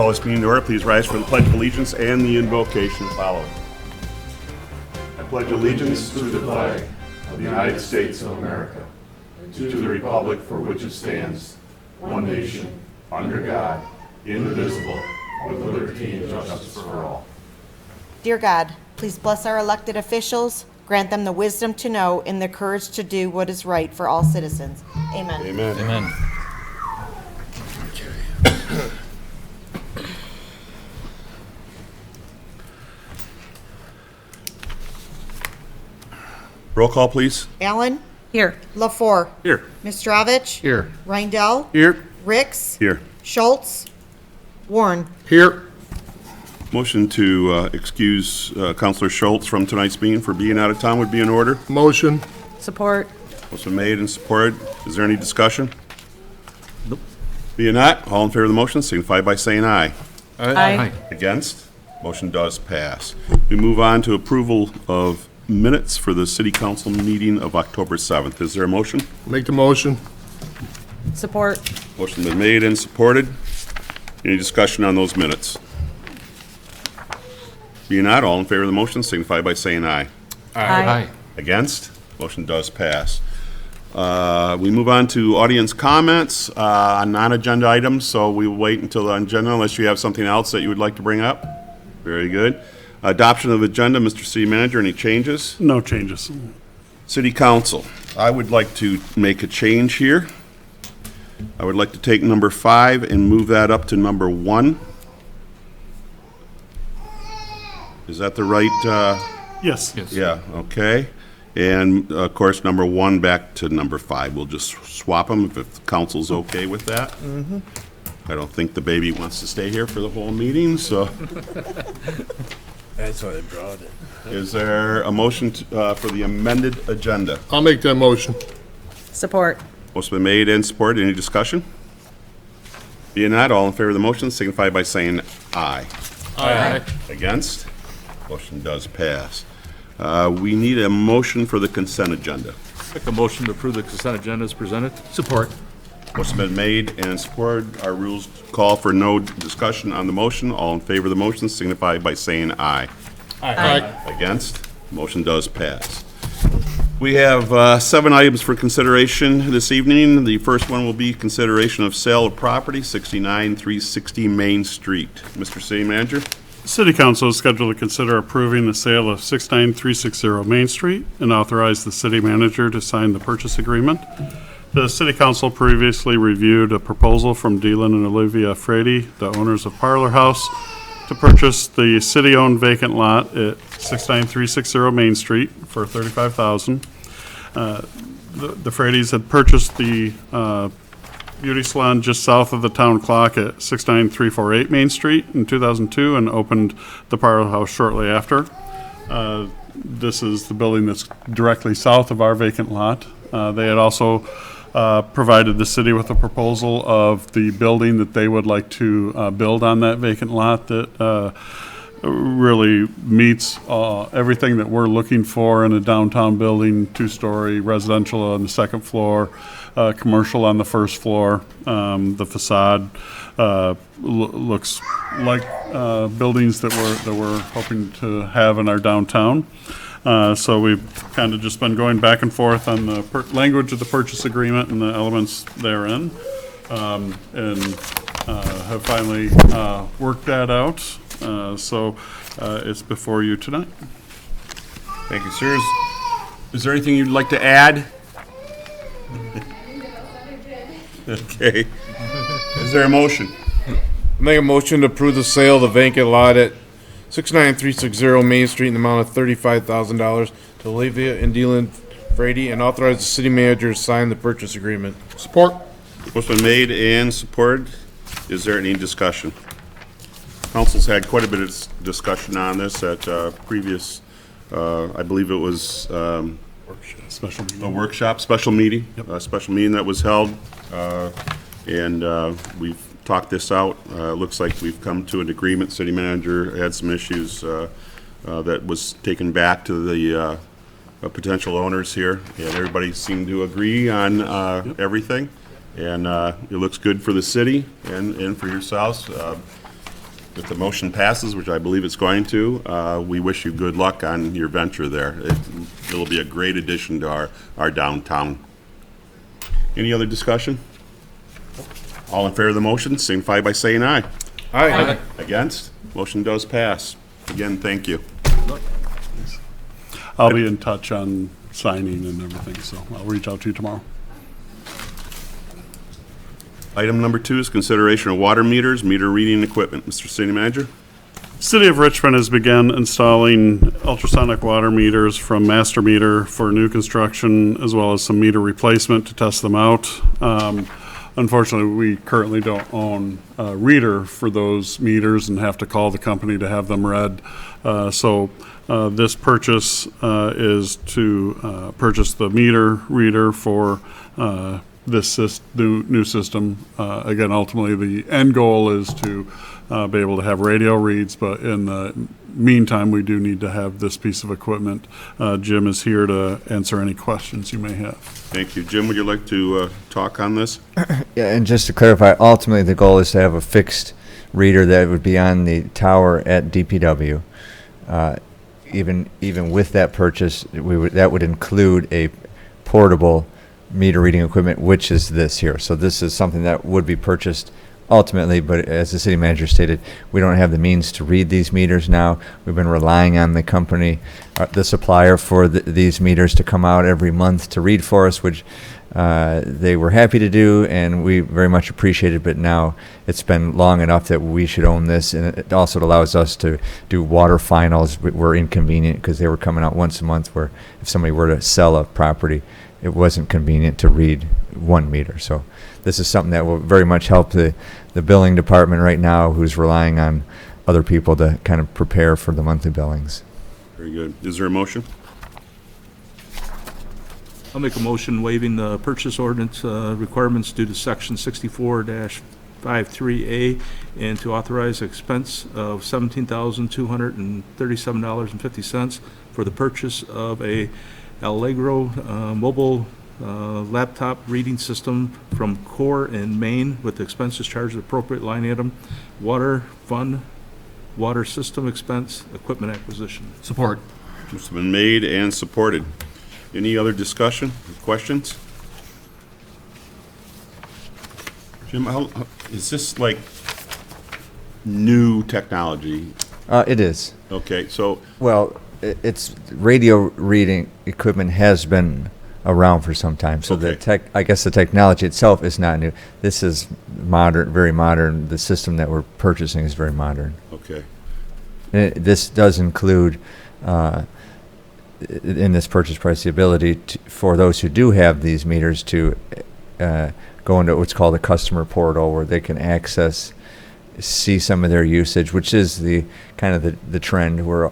call this meeting to order. Please rise for the Pledge of Allegiance and the invocation following. I pledge allegiance to the flag of the United States of America, and to the republic for which it stands, one nation, under God, indivisible, with liberty and justice for all. Dear God, please bless our elected officials, grant them the wisdom to know and the courage to do what is right for all citizens. Amen. Amen. Amen. Roll call, please. Allen? Here. LaFour? Here. Mistrovich? Here. Reindel? Here. Ricks? Here. Schultz? Warren? Here. Motion to excuse Councilor Schultz from tonight's meeting for being out of town would be in order. Motion. Support. Motion made and supported. Is there any discussion? Nope. Being not, all in favor of the motion signify by saying aye. Aye. Against? Motion does pass. We move on to approval of minutes for the City Council meeting of October 7th. Is there a motion? Make the motion. Support. Motion been made and supported. Any discussion on those minutes? Being not, all in favor of the motion signify by saying aye. Aye. Against? Motion does pass. We move on to audience comments on non-agenda items, so we will wait until the agenda unless you have something else that you would like to bring up. Very good. Adoption of agenda, Mr. City Manager, any changes? No changes. City Council, I would like to make a change here. I would like to take number 5 and move that up to number 1. Is that the right? Yes. Yeah, okay. And, of course, number 1 back to number 5. We'll just swap them if the council's okay with that. I don't think the baby wants to stay here for the whole meeting, so. That's why they brought it. Is there a motion for the amended agenda? I'll make that motion. Support. Motion been made and supported. Any discussion? Being not, all in favor of the motion signify by saying aye. Aye. Against? Motion does pass. We need a motion for the consent agenda. Make a motion to approve the consent agenda as presented. Support. Motion been made and supported. Our rules call for no discussion on the motion. All in favor of the motion signify by saying aye. Aye. Against? Motion does pass. We have 7 items for consideration this evening. The first one will be consideration of sale of property, 69-360 Main Street. Mr. City Manager? City Council is scheduled to consider approving the sale of 69360 Main Street and authorize the city manager to sign the purchase agreement. The City Council previously reviewed a proposal from Dylan and Olivia Frady, the owners of Parlor House, to purchase the city-owned vacant lot at 69360 Main Street for $35,000. The Fradys had purchased the beauty salon just south of the town clock at 69348 Main Street in 2002 and opened the Parlor House shortly after. This is the building that's directly south of our vacant lot. They had also provided the city with a proposal of the building that they would like to build on that vacant lot that really meets everything that we're looking for in a downtown building, 2-story residential on the second floor, commercial on the first floor. The facade looks like buildings that we're hoping to have in our downtown. So we've kind of just been going back and forth on the language of the purchase agreement and the elements therein, and have finally worked that out. So it's before you tonight. Thank you, sir. Is there anything you'd like to add? Okay. Is there a motion? Make a motion to approve the sale of the vacant lot at 69360 Main Street in the amount of $35,000 to Olivia and Dylan Frady and authorize the city manager to sign the purchase agreement. Support. Motion made and supported. Is there any discussion? Council's had quite a bit of discussion on this at previous, I believe it was Special meeting. a workshop, special meeting, a special meeting that was held, and we've talked this out. Looks like we've come to an agreement. City manager had some issues that was taken back to the potential owners here, and everybody seemed to agree on everything. And it looks good for the city and for yourselves. If the motion passes, which I believe it's going to, we wish you good luck on your venture there. It'll be a great addition to our downtown. Any other discussion? All in favor of the motion, signify by saying aye. Aye. Against? Motion does pass. Again, thank you. I'll be in touch on signing and everything, so I'll reach out to you tomorrow. Item number 2 is consideration of water meters, meter reading equipment. Mr. City Manager? City of Richmond has begun installing ultrasonic water meters from Master Meter for new construction, as well as some meter replacement to test them out. Unfortunately, we currently don't own a reader for those meters and have to call the company to have them read. So this purchase is to purchase the meter reader for this new system. Again, ultimately, the end goal is to be able to have radio reads, but in the meantime, we do need to have this piece of equipment. Jim is here to answer any questions you may have. Thank you. Jim, would you like to talk on this? Yeah, and just to clarify, ultimately the goal is to have a fixed reader that would be on the tower at DPW. Even with that purchase, that would include a portable meter reading equipment, which is this here. So this is something that would be purchased ultimately, but as the city manager stated, we don't have the means to read these meters now. We've been relying on the company, the supplier for these meters to come out every month to read for us, which they were happy to do, and we very much appreciate it, but now it's been long enough that we should own this, and it also allows us to do water finals. Were inconvenient because they were coming out once a month, where if somebody were to sell a property, it wasn't convenient to read one meter. So this is something that will very much help the billing department right now, who's relying on other people to kind of prepare for the monthly billings. Very good. Is there a motion? I'll make a motion waiving the purchase ordinance requirements due to section 64-53A and to authorize expense of $17,237.50 for the purchase of a Allegro mobile laptop reading system from Core in Maine, with expenses charged at appropriate line item, water fund, water system expense, equipment acquisition. Support. It's been made and supported. Any other discussion, questions? Jim, is this like new technology? It is. Okay, so, Well, it's radio reading equipment has been around for some time. So Okay. I guess the technology itself is not new. This is modern, very modern. The system that we're purchasing is very modern. okay, And this does include, in this purchase price, the ability for those who do have these meters to go into what's called a customer portal, where they can see some of their usage, which is the kind of the trend where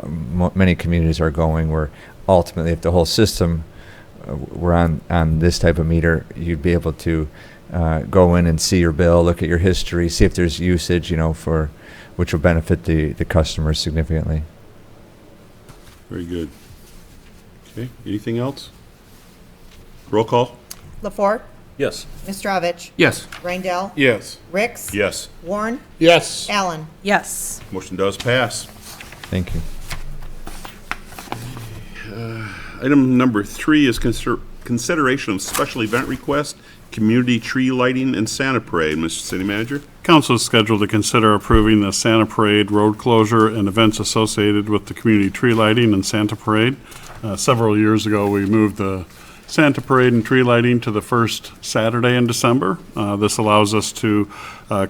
many communities are going, where ultimately if the whole system were on this type of meter, you'd be able to go in and see your bill, look at your history, see if there's usage, for which will benefit the customers significantly. very good. Okay, anything else? Roll call? Lafort, Yes. Mr. Yes. Rindell, Yes. Ricks, Yes. Warren, Yes. Allen. Yes. Motion does pass. Thank you. Item number 3 is consideration of special event request, community tree lighting and Santa Parade. Mr. City Manager? Council is scheduled to consider approving the Santa Parade road closure and events associated with the community tree lighting and Santa Parade. Several years ago, we moved the Santa Parade and tree lighting to the first Saturday in December. This allows us to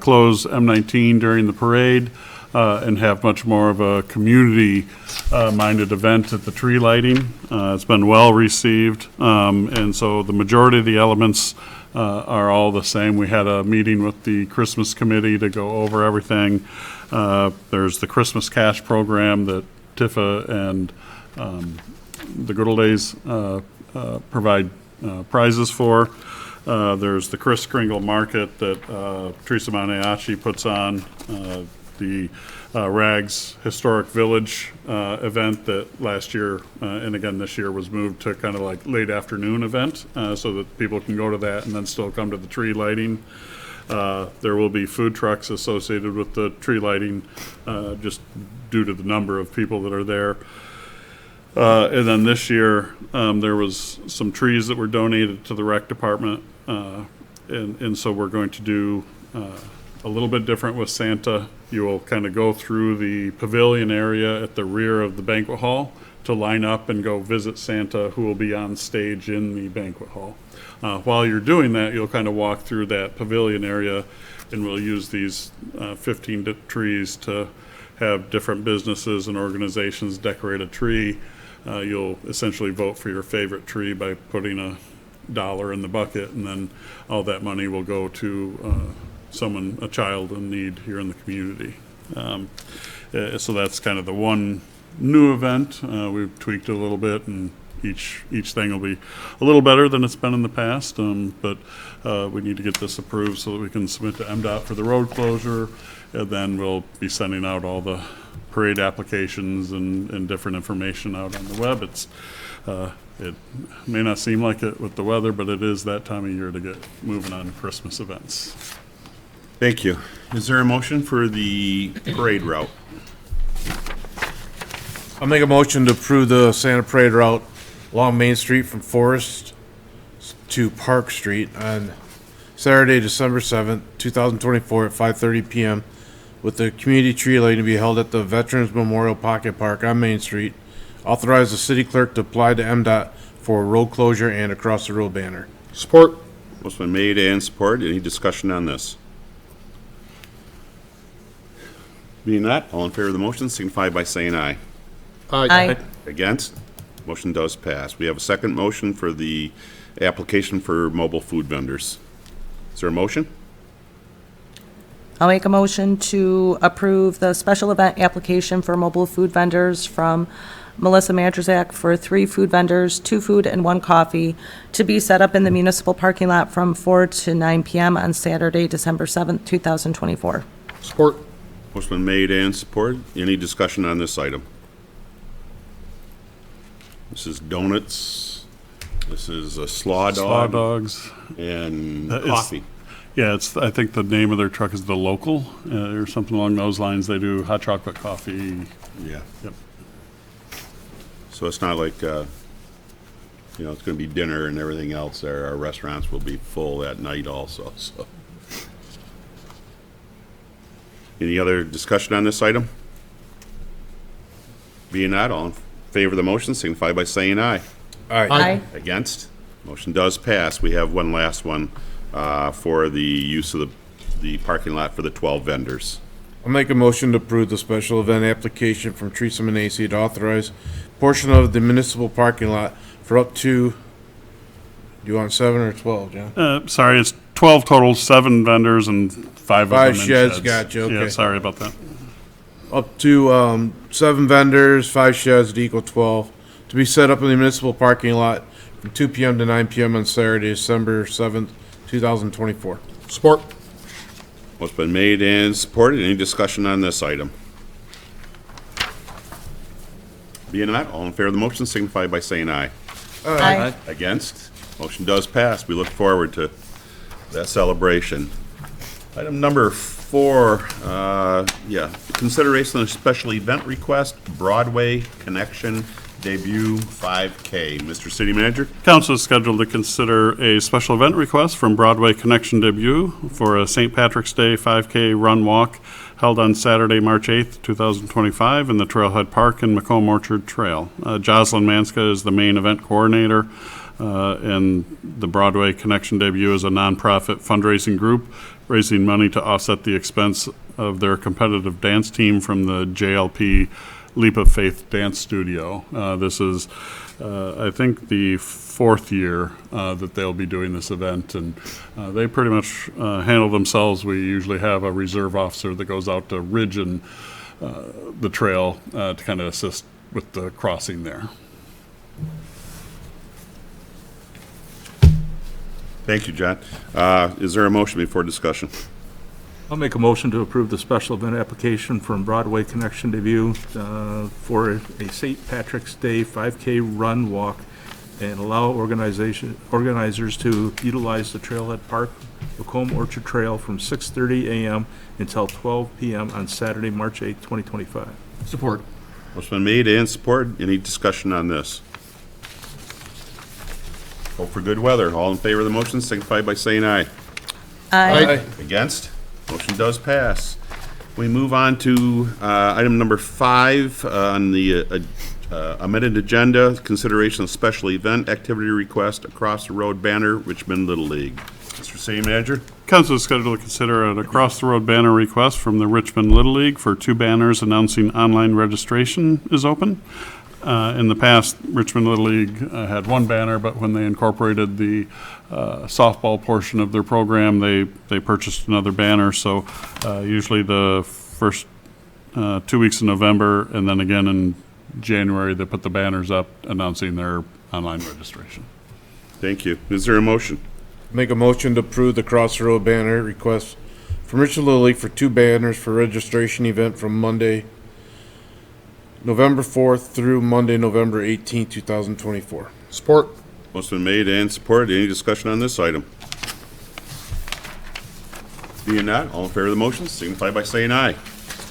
close M19 during the parade and have much more of a community-minded event at the tree lighting. It's been well received, and so the majority of the elements are all the same. We had a meeting with the Christmas committee to go over everything. There's the Christmas cash program that Tifa and the Good Old Days provide prizes for. There's the Chris Kringle Market that Teresa Maniaci puts on, the Rags Historic Village event that last year and again this year was moved to kind of like late afternoon event so that people can go to that and then still come to the tree lighting. There will be food trucks associated with the tree lighting, just due to the number of people that are there. And then this year, there was some trees that were donated to the rec department. And so we're going to do a little bit different with Santa. You will kind of go through the pavilion area at the rear of the banquet hall to line up and go visit Santa, who will be on stage in the banquet hall. While you're doing that, you'll kind of walk through that pavilion area, and we'll use these 15 trees to have different businesses and organizations decorate a tree. You'll essentially vote for your favorite tree by putting $1 in the bucket, and then all that money will go to a child in need here in the community. So that's kind of the one new event. We've tweaked it a little bit, and each thing will be a little better than it's been in the past, but we need to get this approved so that we can submit to MDOT for the road closure, and then we'll be sending out all the parade applications and different information out on the web. It may not seem like it with the weather, but it is that time of year to get moving on Christmas events. Thank you. Is there a motion for the parade route? I'll make a motion to approve the Santa Parade route along Main Street from Forest to Park Street on Saturday, December 7th, 2024 at 5:30 p.m. with the community tree lighting to be held at the Veterans Memorial Pocket Park on Main Street. Authorize the city clerk to apply to MDOT for a road closure and across the road banner. Support. Motion been made and supported. Any discussion on this? Being not, all in favor of the motion signify by saying aye. Aye. Against? Motion does pass. We have a second motion for the application for mobile food vendors. Is there a motion? I'll make a motion to approve the special event application for mobile food vendors from Melissa Mandrzak for 3 food vendors, 2 food and 1 coffee, to be set up in the municipal parking lot from 4 to 9 p.m. on Saturday, December 7th, 2024. Support. Motion been made and supported. Any discussion on this item? This is donuts. This is a slaw Slaw dog dogs. and It's- coffee. Yeah, I think the name of their truck is the Local, or something along those lines. They do hot chocolate coffee. Yeah. Yep. So it's not like, it's going to be dinner and everything else there. Our restaurants will be full that night also, so. Any other discussion on this item? Being not, all in favor of the motion signify by saying aye. Aye. Against? Motion does pass. We have one last one for the use of the parking lot for the 12 vendors. I'll make a motion to approve the special event application from Teresa Manesi to authorize portion of the municipal parking lot for up to, do you want 7 or 12, John? Sorry, it's 12 total, 7 vendors and 5 of them in 5 sheds. sheds, gotcha, Yeah, okay. sorry about that. Up to 7 vendors, 5 sheds to equal 12, to be set up in the municipal parking lot from 2 p.m. to 9 p.m. on Saturday, December 7th, 2024. Support. What's been made and supported. Any discussion on this item? Being not, all in favor of the motion signify by saying aye. Aye. Against? Motion does pass. We look forward to that celebration. Item number 4, consideration of special event request, Broadway Connection Debut 5K. Mr. City Manager? Council is scheduled to consider a special event request from Broadway Connection Debut for a St. Patrick's Day 5K run walk held on Saturday, March 8th, 2025 in the Trailhead Park and Macomb Orchard Trail. Jocelyn Manska is the main event coordinator, and the Broadway Connection Debut is a nonprofit fundraising group raising money to offset the expense of their competitive dance team from the JLP Leap of Faith Dance Studio. This is, I think, the 4th year that they'll be doing this event, and they pretty much handle themselves. We usually have a reserve officer that goes out to ridge and the trail to kind of assist with the crossing there. Thank you, John. Is there a motion before discussion? I'll make a motion to approve the special event application from Broadway Connection Debut for a St. Patrick's Day 5K run walk and allow organizers to utilize the Trailhead Park Macomb Orchard Trail from 6:30 a.m. until 12 p.m. on Saturday, March 8, 2025. Support. Motion been made and supported. Any discussion on this? Hope for good weather. All in favor of the motion signify by saying aye. Aye. Against? Motion does pass. We move on to item number 5 on the amended agenda, consideration of special event activity request across the road banner, Richmond Little League. Mr. City Manager? Council is scheduled to consider an across-the-road banner request from the Richmond Little League for 2 banners announcing online registration is open. In the past, Richmond Little League had 1 banner, but when they incorporated the softball portion of their program, they purchased another banner. So usually the first 2 weeks in November, and then again in January, they put the banners up announcing their online registration. Thank you. Is there a motion? Make a motion to approve the Crossroad banner request from Richmond Little League for 2 banners for registration event from Monday, November 4th through Monday, November 18th, 2024. Support. Motion been made and supported. Any discussion on this item? Being not, all in favor of the motion signify by saying aye.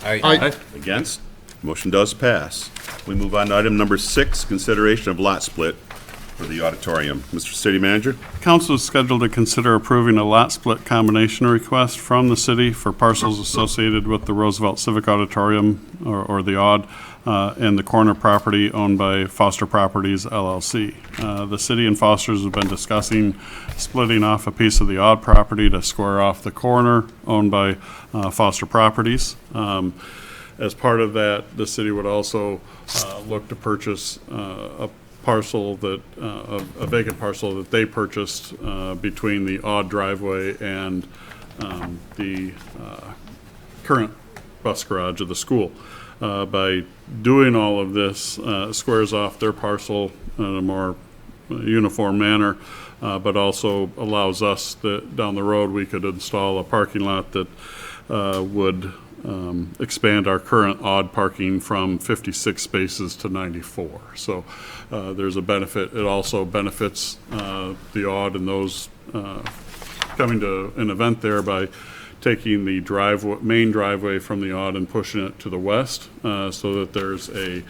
Aye. Against? Motion does pass. We move on to item number 6, consideration of lot split for the auditorium. Mr. City Manager? Council is scheduled to consider approving a lot split combination request from the city for parcels associated with the Roosevelt Civic Auditorium, or the ODD, and the corner property owned by Foster Properties LLC. The city and Foster's have been discussing splitting off a piece of the ODD property to square off the corner owned by Foster Properties. As part of that, the city would also look to purchase a parcel that, a vacant parcel that they purchased between the odd driveway and the current bus garage of the school. By doing all of this, squares off their parcel in a more uniform manner, but also allows us that down the road we could install a parking lot that would expand our current odd parking from 56 spaces to 94. So there's a benefit. It also benefits the odd and those coming to an event there by taking the main driveway from the odd and pushing it to the west so that there's a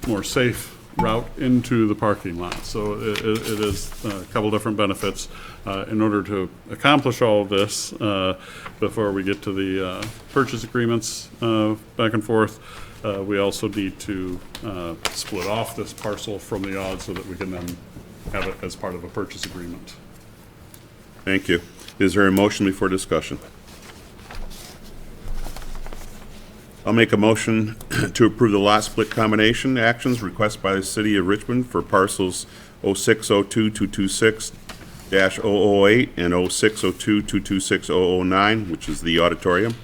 more safe route into the parking lot. So it is a couple different benefits. In order to accomplish all of this, before we get to the purchase agreements back and forth, we also need to split off this parcel from the odd so that we can then have it as part of a purchase agreement. Thank you. Is there a motion before discussion? I'll make a motion to approve the lot split combination actions requested by the City of Richmond for parcels 0602-226-008 and 0602-226-009, which is the auditorium,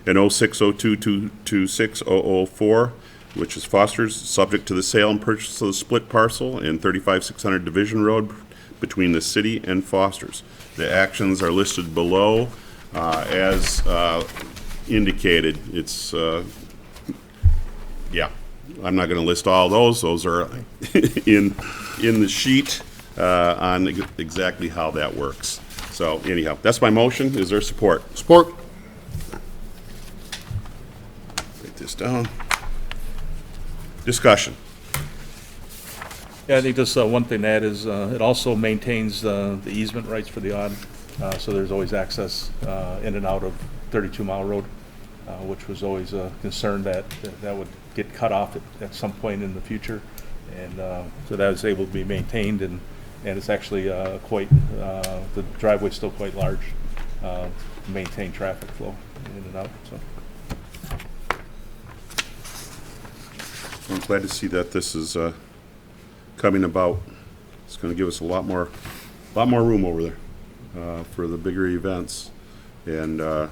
and 0602-226-004, which is Foster's, subject to the sale and purchase of the split parcel in 35600 Division Road between the city and Foster's. The actions are listed below as indicated. It's, yeah, I'm not going to list all those. Those are in the sheet on exactly how that works. So anyhow, that's my motion. Is there support? Support. Write this down. Discussion. Yeah, I think this, one thing to add is, it also maintains the easement rights for the odd, so there's always access in and out of 32 Mile Road, which was always a concern that would get cut off at some point in the future. And so that is able to be maintained, and it's actually quite, the driveway's still quite large, to maintain traffic flow in and out, so. I'm glad to see that this is coming about. It's going to give us a lot more room over there for the bigger events. And it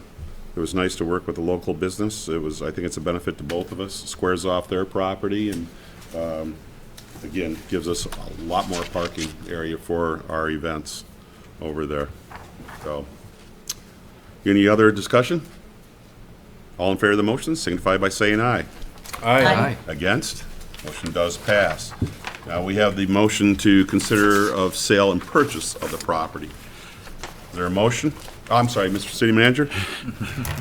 was nice to work with a local business. I think it's a benefit to both of us. It squares off their property and again, gives us a lot more parking area for our events over there. So, any other discussion? All in favor of the motion, signify by saying aye. Aye. Against? Motion does pass. Now we have the motion to consider of sale and purchase of the property. Is there a motion? Oh, I'm sorry, Mr. City Manager?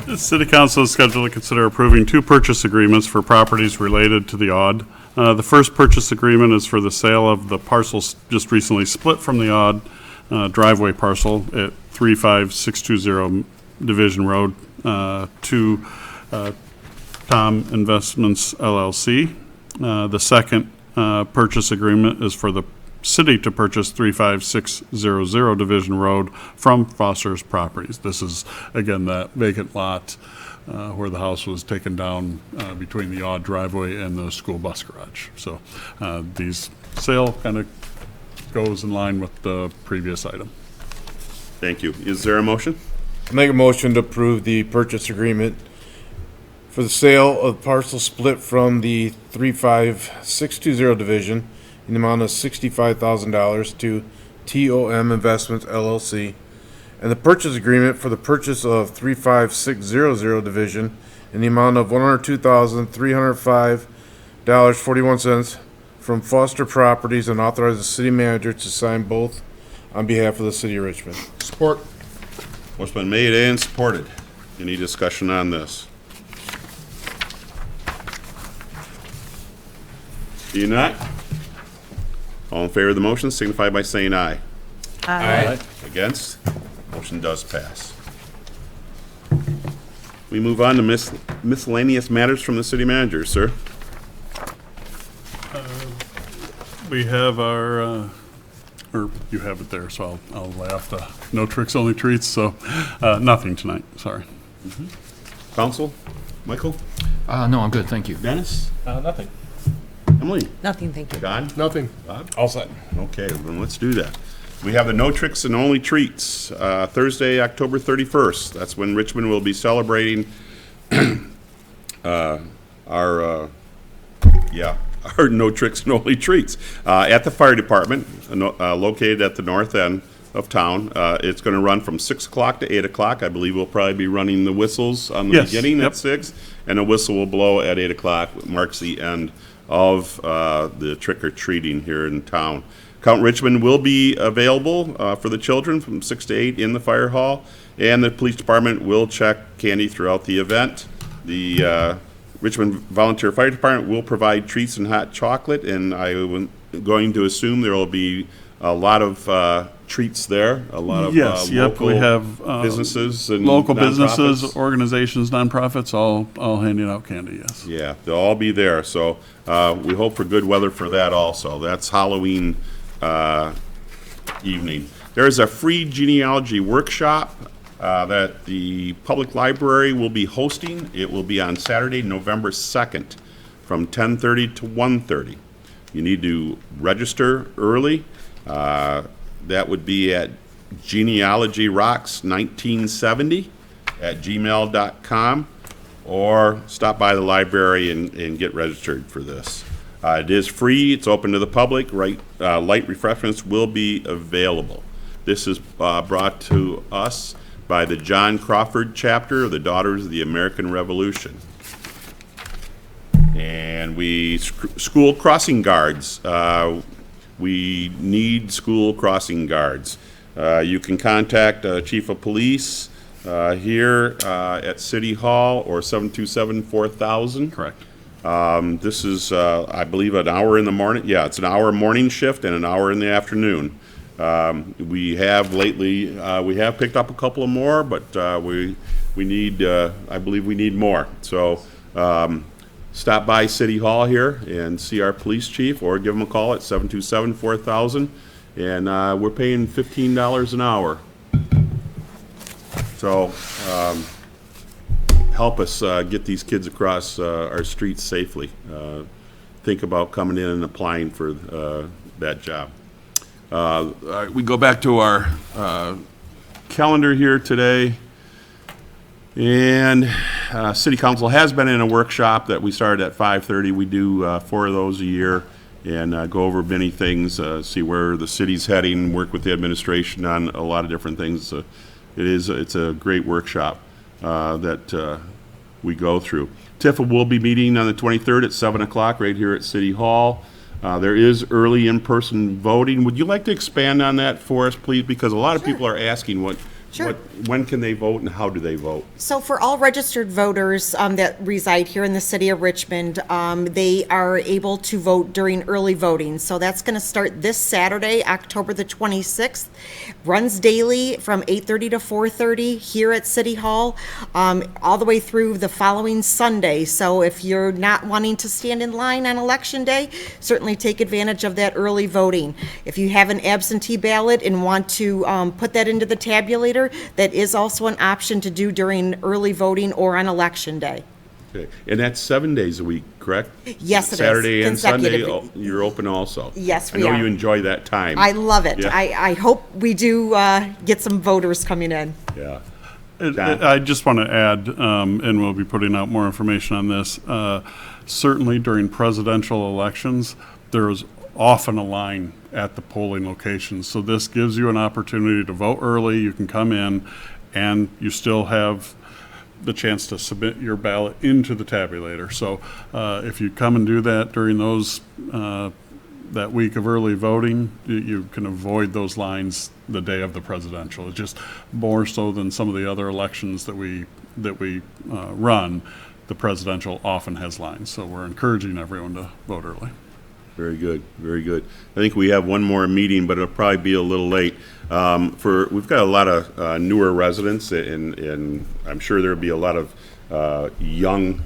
The City Council is scheduled to consider approving 2 purchase agreements for properties related to the Odd. The first purchase agreement is for the sale of the parcels just recently split from the Odd driveway parcel at 35620 Division Road to Tom Investments LLC. The second purchase agreement is for the city to purchase 35600 Division Road from Foster's Properties. This is, again, that vacant lot where the house was taken down between the Odd driveway and the school bus garage. So these sale kind of goes in line with the previous item. Thank you. Is there a motion? Make a motion to approve the purchase agreement for the sale of parcel split from the 35620 division in the amount of $65,000 to TOM Investments LLC, and the purchase agreement for the purchase of 35600 division in the amount of $102,305.41 from Foster Properties, and authorize the city manager to sign both on behalf of the city of Richmond. Support. Motion been made and supported. Any discussion on this? Seeing not? All in favor of the motion signify by saying aye. Aye. Against? Motion does pass. We move on to miscellaneous matters from the city manager, sir. We have our, or you have it there, so I'll lay off the no tricks, only treats, so nothing tonight, sorry. Council? Michael? No, I'm good, thank you. Dennis? Nothing. Emily? Nothing, thank you. John? Nothing. All set. Okay, then let's do that. We have the No Tricks and Only Treats, Thursday, October 31st. That's when Richmond will be celebrating our No Tricks and Only Treats at the fire department, located at the north end of town. It's going to run from 6 o'clock to 8 o'clock. I believe we'll probably be running the whistles on the Yes, beginning yep. at 6, and a whistle will blow at 8 o'clock. It marks the end of the trick-or-treating here in town. Count Richmond will be available for the children from 6 to 8 in the fire hall, and the police department will check candy throughout the event. The Richmond Volunteer Fire Department will provide treats and hot chocolate, and I'm going to assume there will be a lot of treats there, a lot of Yes, yep, local we have businesses and local businesses, nonprofits. Organizations, nonprofits, all handing out candy, yes. Yeah, they'll all be there, so we hope for good weather for that also. That's Halloween evening. There's a free genealogy workshop that the public library will be hosting. It will be on Saturday, November 2nd, from 10:30 to 1:30. You need to register early. That would be at genealogyrocks1970@gmail.com, or stop by the library and get registered for this. It is free. It's open to the public. Light refreshments will be available. This is brought to us by the John Crawford chapter of the Daughters of the American Revolution. And school crossing guards. We need school crossing guards. You can contact Chief of Police here at City Hall, or 727-4000. Correct. This is, I believe, an hour in the morning. Yeah, it's an hour morning shift and an hour in the afternoon. We have lately, we have picked up a couple of more, but we need, I believe we need more. So stop by City Hall here and see our police chief, or give him a call at 727-4000. And we're paying $15 an hour. So help us get these kids across our streets safely. Think about coming in and applying for that job. We go back to our calendar here today. And City Council has been in a workshop that we started at 5:30. We do 4 of those a year, and go over many things, see where the city's heading, work with the administration on a lot of different things. It's a great workshop that we go through. TIFA will be meeting on the 23rd at 7 o'clock right here at City Hall. There is early in-person voting. Would you like to expand on that for us, please? Because a lot of people are asking what Sure. When can they vote and how do they vote? So for all registered voters that reside here in the city of Richmond, they are able to vote during early voting. So that's going to start this Saturday, October the 26th. Runs daily from 8:30 to 4:30 here at City Hall, all the way through the following Sunday. So if you're not wanting to stand in line on Election Day, certainly take advantage of that early voting. If you have an absentee ballot and want to put that into the tabulator, that is also an option to do during early voting or on Election Day. Okay. And that's 7 days a week, correct? Yes, it is. Saturday and Sunday, Consecutive. you're open also? Yes, I we know are. you enjoy that time. I love it. Yeah. I hope we do get some voters coming in. Yeah. I just want to add, and we'll be putting out more information on this, certainly during presidential elections, there is often a line at the polling locations. So this gives you an opportunity to vote early. You can come in and you still have the chance to submit your ballot into the tabulator. So if you come and do that during those, that week of early voting, you can avoid those lines the day of the presidential. It's just more so than some of the other elections that we run. The presidential often has lines, so we're encouraging everyone to vote early. Very good, very good. I think we have one more meeting, but it'll probably be a little late. We've got a lot of newer residents, and I'm sure there'll be a lot of young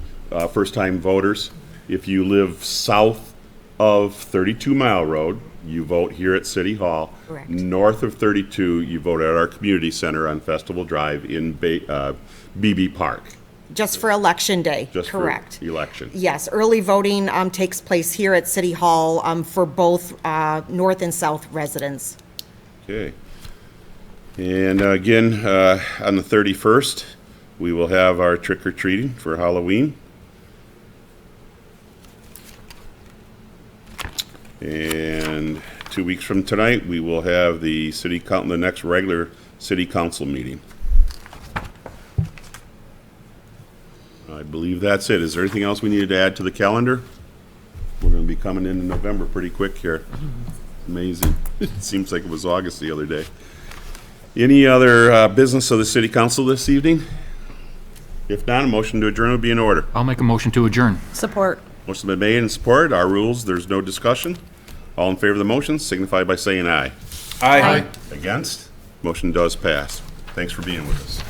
first-time voters. If you live south of 32 Mile Road, you vote here at City Hall. Correct. North of 32, you vote at our community center on Festival Drive in BB Park. Just for Election Day, Just correct. for election. Yes, early voting takes place here at City Hall for both north and south residents. Okay. And again, on the 31st, we will have our trick-or-treating for Halloween. And 2 weeks from tonight, we will have the next regular city council meeting. I believe that's it. Is there anything else we needed to add to the calendar? We're going to be coming into November pretty quick here. Amazing. It seems like it was August the other day. Any other business of the city council this evening? If not, a motion to adjourn would be in order. I'll make a motion to adjourn. Support. Motion been made and supported. Our rules, there's no discussion. All in favor of the motion signify by saying aye. Aye. Against? Motion does pass. Thanks for being with us.